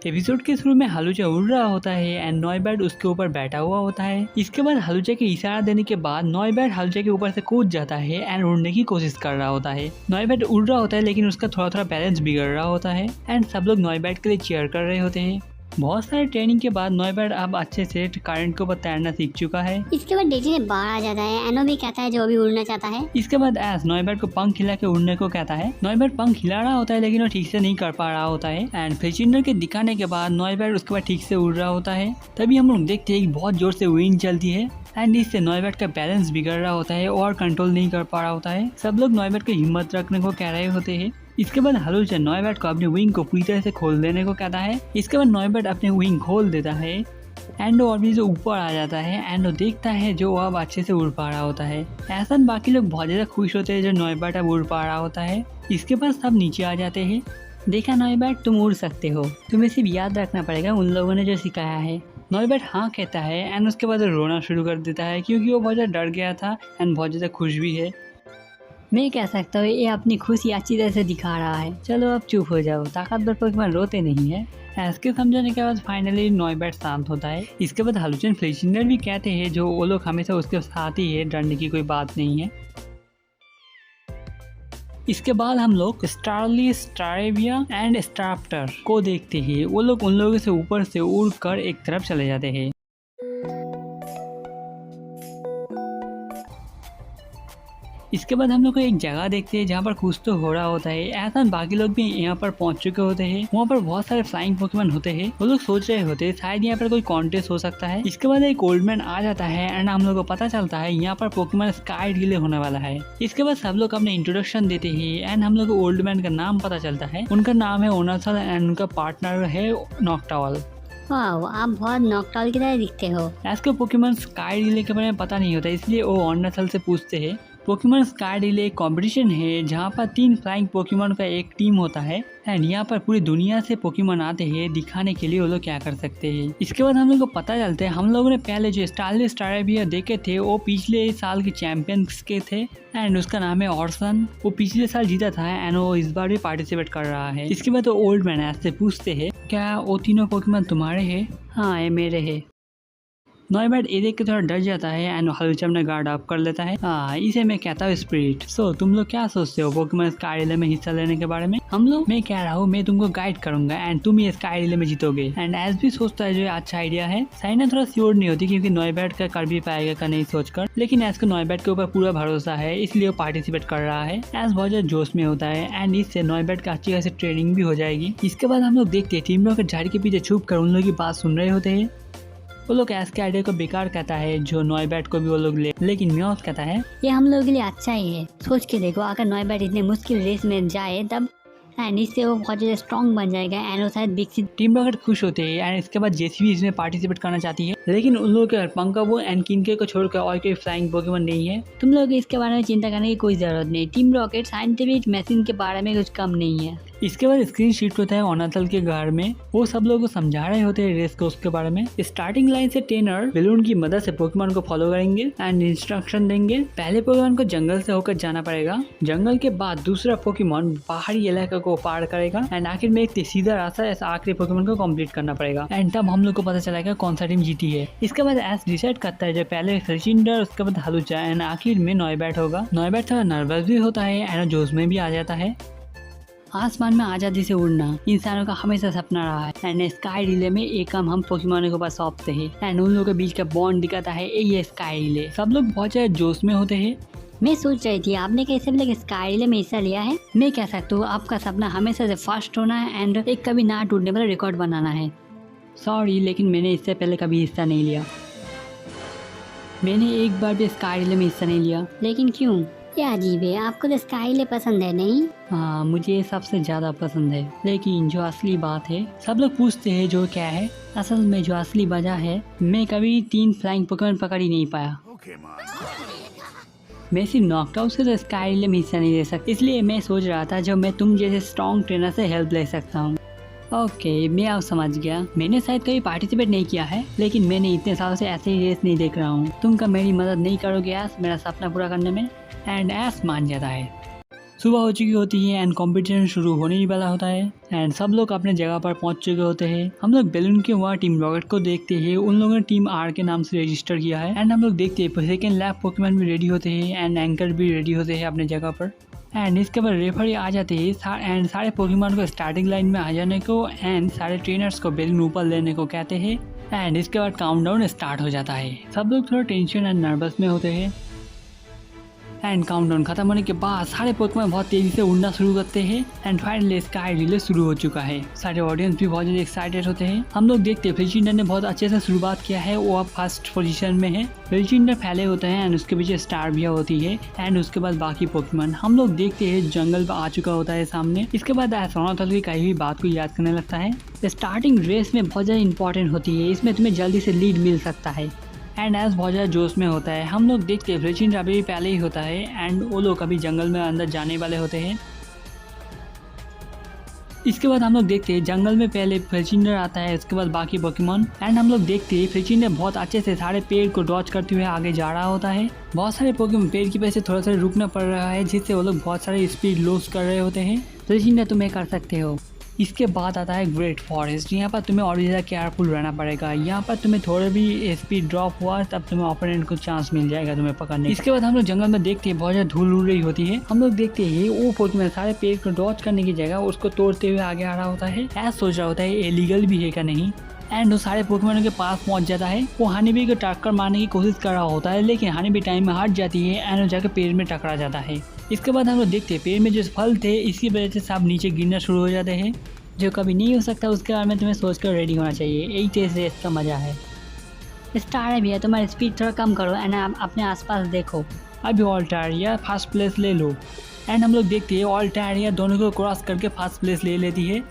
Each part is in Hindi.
एपिसोड के शुरू में हालूचा उड़ रहा होता है एंड नॉयबर्ट उसके ऊपर बैठा हुआ होता है। इसके बाद हालूचा के इशारा देने के बाद नॉयबर्ट हालूचा के ऊपर से कूद जाता है एंड उड़ने की कोशिश कर रहा होता है। नॉयबर्ट उड़ रहा होता है लेकिन उसका थोड़ा थोड़ा बैलेंस बिगड़ रहा होता है एंड सब लोग नॉयबर्ट के लिए चीयर कर रहे होते हैं। बहुत सारे ट्रेनिंग के बाद नॉयबर्ट अब अच्छे से करंट के ऊपर तैरना सीख चुका है। इसके बाद डेजी बाहर आ जाता है। एनो भी कहता है जो अभी उड़ना चाहता है। इसके बाद एस नॉयबर्ट को पंख हिला के उड़ने को कहता है। नॉयबर्ट पंख हिला रहा होता है लेकिन वो ठीक से नहीं कर पा रहा होता है एंड फ्लेचिंडर के दिखाने के बाद नॉयबर्ट उसके बाद ठीक से उड़ रहा होता है। तभी हम लोग देखते हैं कि बहुत जोर से विंड चलती है एंड इससे नॉयबर्ट का बैलेंस बिगड़ रहा होता है और कंट्रोल नहीं कर पा रहा होता है। सब लोग नॉयबर्ट को हिम्मत रखने को कह रहे होते हैं। इसके बाद हालूचा नॉयबर्ट को अपने विंग को पूरी तरह से खोल देने को कहता है। इसके बाद नॉयबर्ट अपने विंग खोल देता है एंड वो अभी जो ऊपर आ जाता है एंड वो देखता है जो वो अब अच्छे से उड़ पा रहा होता है। ऐसा बाकी लोग बहुत ज़्यादा खुश होते हैं जो नॉयबर्ट अब उड़ पा रहा होता है। इसके बाद सब नीचे आ जाते हैं। देखा नॉयबर्ट, तुम उड़ सकते हो, तुम्हें सिर्फ याद रखना पड़ेगा उन लोगों ने जो सिखाया है। नॉयबर्ट हाँ कहता है एंड उसके बाद रोना शुरू कर देता है क्योंकि वो बहुत ज़्यादा डर गया था एंड बहुत ज़्यादा खुश भी है। मैं कह सकता हूँ ये अपनी खुशी अच्छी तरह से दिखा रहा है। चलो अब चुप हो जाओ, ताकतवर पोकेमॉन रोते नहीं है। ऐसे समझाने के बाद फाइनली नॉयबर्ट शांत होता है। इसके बाद हालूचा फ्लेचिंडर भी कहते हैं जो वो लोग हमेशा उसके साथ ही है, डरने की कोई बात नहीं है। इसके बाद हम लोग स्टारली, स्टारेविया एंड स्टार्प्टर को देखते हैं। वो लोग उन लोगों से ऊपर से उड़ कर एक तरफ चले जाते हैं। इसके बाद हम लोग को एक जगह देखते हैं जहाँ पर कुछ तो हो रहा होता है। ऐसा बाकी लोग भी यहाँ पर पहुँच चुके होते हैं। वहाँ पर बहुत सारे फ्लाइंग पोकेमॉन होते हैं। वो लोग सोच रहे होते हैं शायद यहाँ पर कोई कॉन्टेस्ट हो सकता है। इसके बाद एक ओल्ड मैन आ जाता है एंड हम लोग को पता चलता है यहाँ पर पोकेमॉन स्काई डिले होने वाला है। इसके बाद सब लोग अपने इंट्रोडक्शन देते हैं एंड हम लोग को ओल्ड मैन का नाम पता चलता है। उनका नाम है ओनासल एंड उनका पार्टनर है नॉक्टावल। वाह, आप बहुत नॉक्टावल की तरह दिखते हो। ऐसे पोकेमॉन स्काई डिले के बारे में पता नहीं होता, इसलिए वो ओनासल से पूछते हैं। पोकेमॉन स्काई डिले एक कॉम्पिटिशन है जहाँ पर 3 फ्लाइंग पोकेमॉन का एक टीम होता है एंड यहाँ पर पूरी दुनिया से पोकेमॉन आते हैं दिखाने के लिए वो लोग क्या कर सकते हैं। इसके बाद हम लोग को पता चलता है हम लोगों ने पहले जो स्टारली, स्टारेविया देखे थे वो पिछले साल के चैंपियंस के थे एंड उसका नाम है ऑर्सन। वो पिछले साल जीता था एंड वो इस बार भी पार्टिसिपेट कर रहा है। इसके बाद वो ओल्ड मैन ऐसे पूछते हैं क्या वो तीनों पोकेमॉन तुम्हारे हैं? हाँ, ये मेरे है। नॉयबर्ट ये देख के थोड़ा डर जाता है एंड हालूचा अपना गार्ड अप कर लेता है। हाँ, इसे मैं कहता हूँ स्पिरिट। सो तुम लोग क्या सोचते हो पोकेमॉन स्काई डिले में हिस्सा लेने के बारे में? हम लोग, मैं कह रहा हूँ मैं तुमको गाइड करूंगा एंड तुम ये स्काई डिले में जीतोगे। एंड एस भी सोचता है जो अच्छा आइडिया है। साइना थोड़ा श्योर नहीं होती क्योंकि नॉयबर्ट का कर भी पाएगा का नहीं सोचकर, लेकिन एस को नॉयबर्ट के ऊपर पूरा भरोसा है इसलिए वो पार्टिसिपेट कर रहा है। एस बहुत ज्यादा जोश में होता है एंड इससे नॉयबर्ट का अच्छी खासी ट्रेनिंग भी हो जाएगी। इसके बाद हम लोग देखते हैं टीम रॉकेट झाड़ी के पीछे छुप कर उन लोगों की बात सुन रहे होते हैं। वो लोग एस के आइडिया को बेकार कहता है जो नॉयबर्ट को भी वो लोग ले, लेकिन म्याउथ कहता है ये हम लोगों के लिए अच्छा ही है। सोच के देखो अगर नॉयबर्ट इतने मुश्किल रेस में जाए तब एंड इससे वो बहुत ज़्यादा स्ट्रॉन्ग बन जाएगा एंड वो शायद विकसित। टीम रॉकेट खुश होते हैं एंड इसके बाद जेसीबी इसमें पार्टिसिपेट करना चाहती है, लेकिन उन लोगों के पंकाबू एंड किनके को छोड़कर और कोई फ्लाइंग पोकेमॉन नहीं है। तुम लोग इसके बारे में चिंता करने की कोई जरूरत नहीं। टीम रॉकेट साइंटिफिक मशीन के बारे में कुछ कम नहीं है। इसके बाद स्क्रीन शिफ्ट होता है ओनाथल के घर में। वो सब लोगों को समझा रहे होते हैं रेस कोर्स के बारे में। स्टार्टिंग लाइन से ट्रेनर बेलून की मदद से पोकेमॉन को फॉलो करेंगे एंड इंस्ट्रक्शन देंगे। पहले पोकेमॉन को जंगल से होकर जाना पड़ेगा। जंगल के बाद दूसरा पोकेमॉन पहाड़ी इलाके को पार करेगा एंड आखिर में एक सीधा रास्ता ऐसा आखिरी पोकेमॉन को कंप्लीट करना पड़ेगा एंड तब हम लोग को पता चलेगा कौन सा टीम जीती है। इसके बाद एस डिसाइड करता है जो पहले फ्लेचिंडर, उसके बाद हालूचा एंड आखिर में नॉयबर्ट होगा। नॉयबर्ट थोड़ा नर्वस भी होता है एंड जोश में भी आ जाता है। आसमान में आजादी से उड़ना इंसानों का हमेशा सपना रहा है एंड स्काई डिले में एक काम हम पोकेमॉन के पास सौंपते हैं एंड उन लोगों के बीच का बॉन्ड दिखाता है ये स्काई डिले। सब लोग बहुत ज्यादा जोश में होते हैं। मैं सोच रही थी आपने कैसे भी स्काई डिले में हिस्सा लिया है। मैं कह सकता हूँ आपका सपना हमेशा से फर्स्ट होना है एंड एक कभी ना टूटने वाला रिकॉर्ड बनाना है। सॉरी, लेकिन मैंने इससे पहले कभी हिस्सा नहीं लिया। मैंने एक बार भी स्काई डिले में हिस्सा नहीं लिया। लेकिन क्यों? क्या अजीब है, आपको तो स्काई डिले पसंद है नहीं? हाँ, मुझे सबसे ज्यादा पसंद है। लेकिन जो असली बात है, सब लोग पूछते हैं जो क्या है, असल में जो असली वजह है मैं कभी 3 फ्लाइंग पोकेमॉन पकड़ ही नहीं पाया। मैं सिर्फ नॉकआउट से तो स्काई डिले में हिस्सा नहीं ले सकता, इसलिए मैं सोच रहा था जो मैं तुम जैसे स्ट्रॉन्ग ट्रेनर से हेल्प ले सकता हूँ। ओके, मैं अब समझ गया। मैंने शायद कभी पार्टिसिपेट नहीं किया है, लेकिन मैंने इतने सालों से ऐसे ही रेस नहीं देख रहा हूँ। तुम कब मेरी मदद नहीं करोगे एस मेरा सपना पूरा करने में? एंड एस मान जाता है। सुबह हो चुकी होती है एंड कंपटीशन शुरू होने ही वाला होता है एंड सब लोग अपने जगह पर पहुंच चुके होते हैं। हम लोग बैलून के वहाँ टीम रॉकेट को देखते हैं, उन लोगों ने टीम आर के नाम से रजिस्टर किया है एंड हम लोग देखते हैं सेकेंड लैब पोकेमॉन भी रेडी होते हैं एंड एंकर भी रेडी होते हैं अपने जगह पर। एंड इसके बाद रेफरी आ जाते हैं एंड सारे पोकेमॉन को स्टार्टिंग लाइन में आ जाने को एंड सारे ट्रेनर्स को बैलून ऊपर लेने को कहते हैं एंड इसके बाद काउंटडाउन स्टार्ट हो जाता है। सब लोग थोड़ा टेंशन एंड नर्वस में होते हैं एंड काउंटडाउन खत्म होने के बाद सारे पोकेमॉन बहुत तेजी से उड़ना शुरू करते हैं एंड फाइनली स्काई रिले शुरू हो चुका है। सारे ऑडियंस भी बहुत ज़्यादा एक्साइटेड होते हैं। हम लोग देखते हैं फ्लिचिंडर ने बहुत अच्छे से शुरुआत किया है, वो अब फर्स्ट पोजीशन में है। फ्लिचिंडर फैले होते हैं एंड उसके पीछे स्टारविया होती है एंड उसके बाद बाकी पोकेमॉन। हम लोग देखते हैं जंगल आ चुका होता है सामने। इसके बाद एस्ट्रोनॉट की कई भी बात को याद करने लगता है। स्टार्टिंग रेस में बहुत ज़्यादा इंपॉर्टेंट होती है, इसमें तुम्हें जल्दी से लीड मिल सकता है एंड एस बहुत ज़्यादा जोश में होता है। हम लोग देखते हैं फ्लिचिंडर अभी पहले ही होता है एंड वो लोग अभी जंगल में अंदर जाने वाले होते हैं। इसके बाद हम लोग देखते हैं जंगल में पहले फ्लिचिंडर आता है, उसके बाद बाकी पोकेमॉन एंड हम लोग देखते हैं फ्लिचिंडर बहुत अच्छे से सारे पेड़ को डॉच करते हुए आगे जा रहा होता है। बहुत सारे पोकेमॉन पेड़ की वजह से थोड़ा सा रुकना पड़ रहा है, जिससे वो लोग बहुत सारे स्पीड लॉस कर रहे होते हैं। फ्लिचिंडर तुम्हें कर सकते हो। इसके बाद आता है ग्रेट फॉरेस्ट। यहाँ पर तुम्हें और भी ज़्यादा केयरफुल रहना पड़ेगा। यहाँ पर तुम्हें थोड़ा भी स्पीड ड्रॉप हुआ तब तुम्हें ओपोनेंट को चांस मिल जाएगा तुम्हें पकड़ने। इसके बाद हम लोग जंगल में देखते हैं बहुत ज़्यादा धूल उड़ रही होती है। हम लोग देखते हैं वो पोकेमॉन सारे पेड़ को डॉच करने की जगह उसको तोड़ते हुए आगे आ रहा होता है। ऐसा सोच रहा होता है इलीगल भी है क्या नहीं एंड वो सारे पोकेमॉन के पास पहुंच जाता है। वो हनीबी को टक्कर मारने की कोशिश कर रहा होता है, लेकिन हनीबी टाइम में हट जाती है एंड वो जाकर पेड़ में टकरा जाता है। इसके बाद हम लोग देखते हैं पेड़ में जो फल थे इसकी वजह से सब नीचे गिरना शुरू हो जाते हैं। जो कभी नहीं हो सकता उसके बारे में तुम्हें सोचकर रेडी होना चाहिए, यही टेस्ट रेस का मज़ा है। स्टार भी है, तुम्हारी स्पीड थोड़ा कम करो एंड अपने आसपास देखो। अभी ऑल्टारिया फर्स्ट प्लेस ले लो एंड हम लोग देखते हैं ऑल्टारिया दोनों को क्रॉस करके फर्स्ट प्लेस ले लेती है।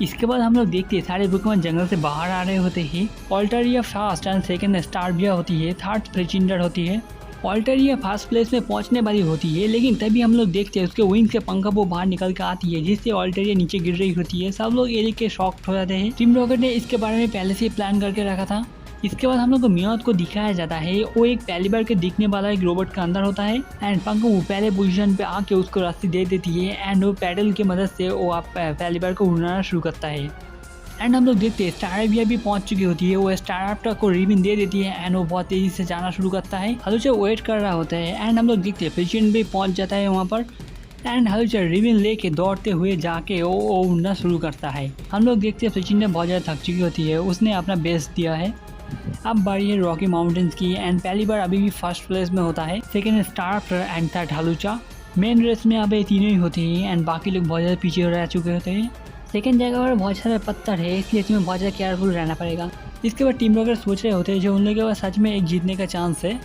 इसके बाद हम लोग देखते हैं सारे पोकेमॉन जंगल से बाहर आ रहे होते हैं। ऑल्टारिया फर्स्ट एंड सेकंड स्टारविया होती है, थर्ड फ्लिचिंडर होती है। ऑल्टारिया फर्स्ट प्लेस में पहुंचने वाली होती है, लेकिन तभी हम लोग देखते हैं उसके विंग से पंखा वो बाहर निकल के आती है, जिससे ऑल्टारिया नीचे गिर रही होती है। सब लोग एरिक के शॉक्ड हो जाते हैं। टीम रॉकेट ने इसके बारे में पहले से प्लान करके रखा था। इसके बाद हम लोग को मियाओथ को दिखाया जाता है, वो एक पहली बार के दिखने वाला एक रोबोट के अंदर होता है एंड पंखा वो पहले पोजीशन पे आके उसको रस्सी दे देती है एंड वो पैडल की मदद से वो आप पहली बार को उड़ना शुरू करता है। एंड हम लोग देखते हैं स्टारविया भी पहुंच चुकी होती है, वो स्टारप्टर को रिबन दे देती है एंड वो बहुत तेजी से जाना शुरू करता है। हलूचा वेट कर रहा होता है एंड हम लोग देखते हैं फ्लिचिंडर भी पहुंच जाता है वहाँ पर एंड हलूचा रिबन लेके दौड़ते हुए जाके वो उड़ना शुरू करता है। हम लोग देखते हैं फ्लिचिंडर बहुत ज़्यादा थक चुकी होती है, उसने अपना बेस्ट दिया है। अब बारी है रॉकी माउंटेन्स की एंड पहली बार अभी भी फर्स्ट प्लेस में होता है, सेकेंड स्टारप्टर एंड थर्ड हलूचा। मेन रेस में अब ये तीनों ही होते हैं एंड बाकी लोग बहुत ज़्यादा पीछे रह चुके होते हैं। सेकंड जगह पर बहुत सारे पत्थर है, इसलिए तुम्हें बहुत ज़्यादा केयरफुल रहना पड़ेगा। इसके बाद टीम रॉकेट सोच रहे होते हैं जो उन लोगों के पास सच में एक जीतने का चांस है।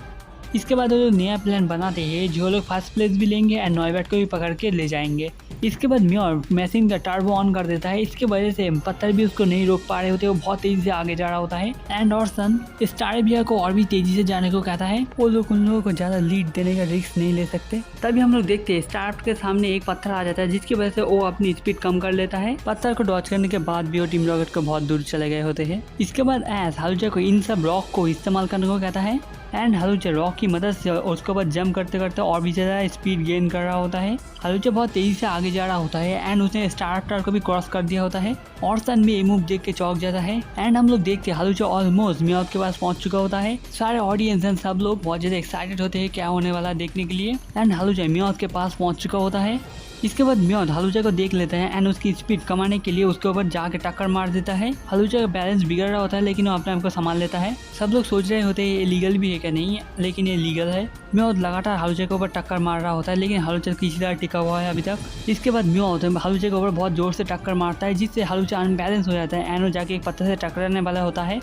इसके बाद वो लोग नया प्लान बनाते हैं, जो लोग फर्स्ट प्लेस भी लेंगे एंड नॉयबैट को भी पकड़ के ले जाएंगे। इसके बाद म्योर मशीन का टर्बो ऑन कर देता है, इसके वजह से पत्थर भी उसको नहीं रोक पा रहे होते, वो बहुत तेजी से आगे जा रहा होता है एंड ऑर्सन स्टारविया को और भी तेजी से जाने को कहता है। वो लोग उन लोगों को ज़्यादा लीड देने का रिस्क नहीं ले सकते। तभी हम लोग देखते हैं स्टार्ट के सामने एक पत्थर आ जाता है, जिसकी वजह से वो अपनी स्पीड कम कर लेता है। पत्थर को डॉच करने के बाद भी वो टीम रॉकेट को बहुत दूर चले गए होते हैं। इसके बाद एस हलूचा को इन सब रॉक को इस्तेमाल करने को कहता है एंड हलूचा रॉक की मदद से उसके ऊपर जंप करते करते और भी ज़्यादा स्पीड गेन कर रहा होता है। हलूचा बहुत तेज़ी से आगे जा रहा होता है एंड उसने स्टारप्टर को भी क्रॉस कर दिया होता है। ऑर्सन भी ये मूव देख के चौंक जाता है एंड हम लोग देखते हैं हलूचा ऑलमोस्ट मियाओथ के पास पहुंच चुका होता है। सारे ऑडियंस एंड सब लोग बहुत ज़्यादा एक्साइटेड होते हैं क्या होने वाला देखने के लिए एंड हलूचा मियाओथ के पास पहुंच चुका होता है। इसके बाद मियाओथ हलूचा को देख लेता है एंड उसकी स्पीड कमाने के लिए उसके ऊपर जाके टक्कर मार देता है। हलूचा का बैलेंस बिगड़ रहा होता है, लेकिन वो अपने आप को संभाल लेता है। सब लोग सोच रहे होते हैं ये लीगल भी है क्या नहीं, लेकिन ये लीगल है। मियाओथ लगातार हलूचा के ऊपर टक्कर मार रहा होता है, लेकिन हलूचा किसी तरह टिका हुआ है अभी तक। इसके बाद मियाओथ हलूचा के ऊपर बहुत जोर से टक्कर मारता है, जिससे हलूचा अनबैलेंस हो जाता है एंड वो जाके एक पत्थर से टकराने वाला होता है,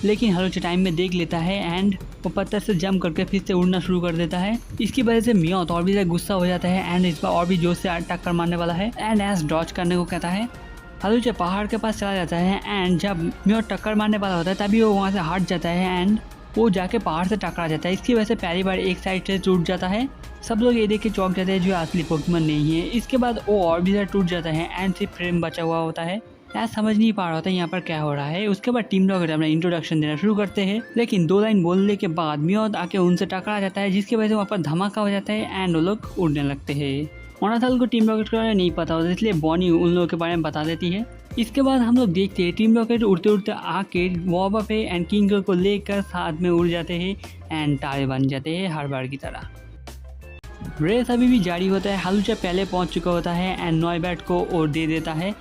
लेकिन हलूचा टाइम में देख लेता है एंड वो पत्थर से जंप करके फिर से उड़ना शुरू कर देता है। इसकी वजह से मियाओथ और भी ज़्यादा गुस्सा हो जाता है एंड इस बार और भी जोर से टक्कर मारने वाला है एंड एस डॉच करने को कहता है। हलूचा पहाड़ के पास चला जाता है एंड जब मियाओथ टक्कर मारने वाला होता है तभी वो वहाँ से हट जाता है एंड वो जाके पहाड़ से टकरा जाता है। इसकी वजह से पहली बार एक साइड से टूट जाता है। सब लोग ये देख के चौंक जाते हैं जो असली पोकेमॉन नहीं है। इसके बाद वो और भी ज़्यादा टूट जाता है एंड सिर्फ फ्रेम बचा हुआ होता है ऐसा समझ नहीं पा रहा होता यहाँ पर क्या हो रहा है। उसके बाद टीम रॉकेट अपना इंट्रोडक्शन देना शुरू करते हैं, लेकिन 2 लाइन बोलने के बाद मियोद आके उनसे टकरा जाता है, जिसकी वजह से वहाँ पर धमाका हो जाता है एंड वो लोग उड़ने लगते हैं। ओनाथल को टीम रॉकेट के बारे में नहीं पता होता, इसलिए बॉनी उन लोगों के बारे में बता देती है। इसके बाद हम लोग देखते हैं टीम रॉकेट उड़ते उड़ते आके वॉबा पे एंड किंग को लेकर साथ में उड़ जाते हैं एंड तारे बन जाते हैं हर बार की तरह। रेस अभी भी जारी होता है। हालूचा पहले पहुंच चुका होता है एंड नॉयबैट को और दे देता है।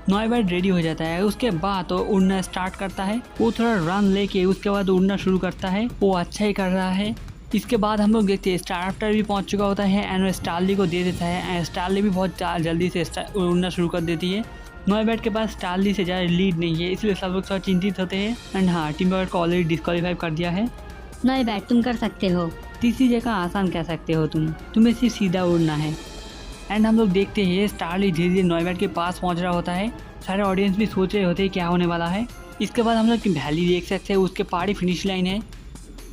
नॉयबैट रेडी हो जाता है, उसके बाद तो उड़ना स्टार्ट करता है। वो थोड़ा रन लेके उसके बाद उड़ना शुरू करता है, वो अच्छा ही कर रहा है। इसके बाद हम लोग देखते हैं स्टार्टर भी पहुंच चुका होता है एंड स्टारली को दे देता है एंड स्टारली भी बहुत जल्दी से उड़ना शुरू कर देती है। नॉयबैट के पास स्टारली से ज़्यादा लीड नहीं है, इसलिए सब लोग थोड़ा चिंतित होते हैं। एंड हाँ, टीम रॉकेट को ऑलरेडी डिस्क्वालीफाई कर दिया है। नॉयबैट तुम कर सकते हो। तीसरी जगह आसान कह सकते हो तुम्हें सिर्फ सीधा उड़ना है। एंड हम लोग देखते हैं स्टारली धीरे धीरे नॉयबैट के पास पहुंच रहा होता है। सारे ऑडियंस भी सोच रहे होते हैं क्या होने वाला है। इसके बाद हम लोग वैली देख सकते हैं, उसके पार ही फिनिश लाइन है।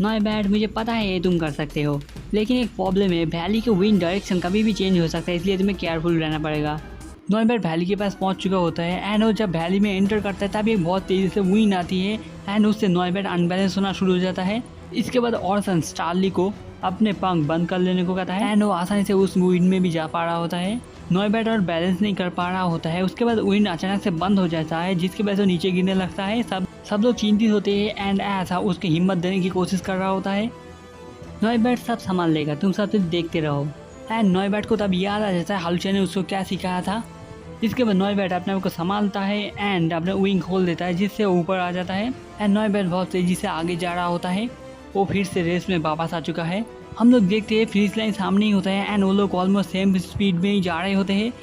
नॉयबैट मुझे पता है ये तुम कर सकते हो, लेकिन एक प्रॉब्लम है, वैली के विंड डायरेक्शन कभी भी चेंज हो सकता है, इसलिए तुम्हें केयरफुल रहना पड़ेगा। नॉयबैट वैली के पास पहुंच चुका होता है एंड वो जब वैली में एंटर करता है तब एक बहुत तेज़ी से विंड आती है एंड उससे नॉयबैट अनबैलेंस होना शुरू हो जाता है। इसके बाद ऑर्सन स्टारली को अपने पंख बंद कर लेने को कहता है एंड वो आसानी से उस विंड में भी जा पा रहा होता है। नॉयबैट और बैलेंस नहीं कर पा रहा होता है। उसके बाद विंड अचानक से बंद हो जाता है, जिसकी वजह से नीचे गिरने लगता है। सब लोग चिंतित होते हैं एंड ऐसा उसकी हिम्मत देने की कोशिश कर रहा होता है। नॉयबैट सब संभाल लेगा, तुम सब सिर्फ देखते रहो। एंड नॉयबैट को तब याद आ जाता है हालूचा ने उसको क्या सिखाया था। इसके बाद नॉयबैट अपने आप को संभालता है एंड अपने विंग खोल देता है, जिससे ऊपर आ जाता है एंड नॉयबैट बहुत तेजी से आगे जा रहा होता है। वो फिर से रेस में वापस आ चुका है। हम लोग देखते हैं फिनिश लाइन सामने ही होता है एंड वो लोग ऑलमोस्ट सेम स्पीड में ही जा रहे होते हैं।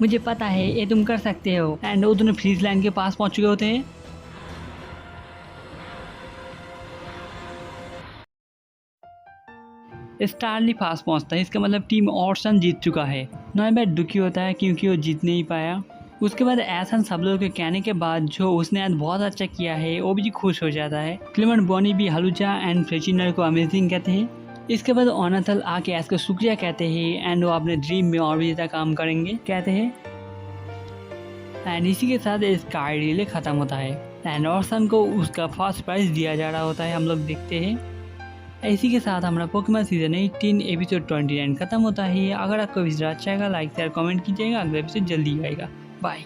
मुझे पता है ये तुम कर सकते हो एंड वो दोनों फिनिश लाइन के पास पहुंच चुके होते हैं। स्टारली फास्ट पहुंचता है, इसका मतलब टीम ऑर्सन जीत चुका है। नॉयबैट दुखी होता है क्योंकि वो जीत नहीं पाया। उसके बाद ऐसा सब लोगों के कहने के बाद जो उसने आज बहुत अच्छा किया है वो भी खुश हो जाता है। क्लेमेंट बॉनी भी हालूचा एंड फ्रेचिनर को अमेजिंग कहते हैं। इसके बाद ओनाथल आके ऐस को शुक्रिया कहते हैं एंड वो अपने ड्रीम में और भी ज़्यादा काम करेंगे कहते हैं। एंड इसी के साथ स्काई रिले ख़त्म होता है एंड ऑर्सन को उसका फर्स्ट प्राइज दिया जा रहा होता है। हम लोग देखते हैं इसी के साथ हमारा पोकेमॉन सीजन 18 एपिसोड 29 खत्म होता है। अगर आपको वीडियो अच्छा लगा लाइक शेयर कमेंट कीजिएगा। अगला एपिसोड जल्दी आएगा। बाय।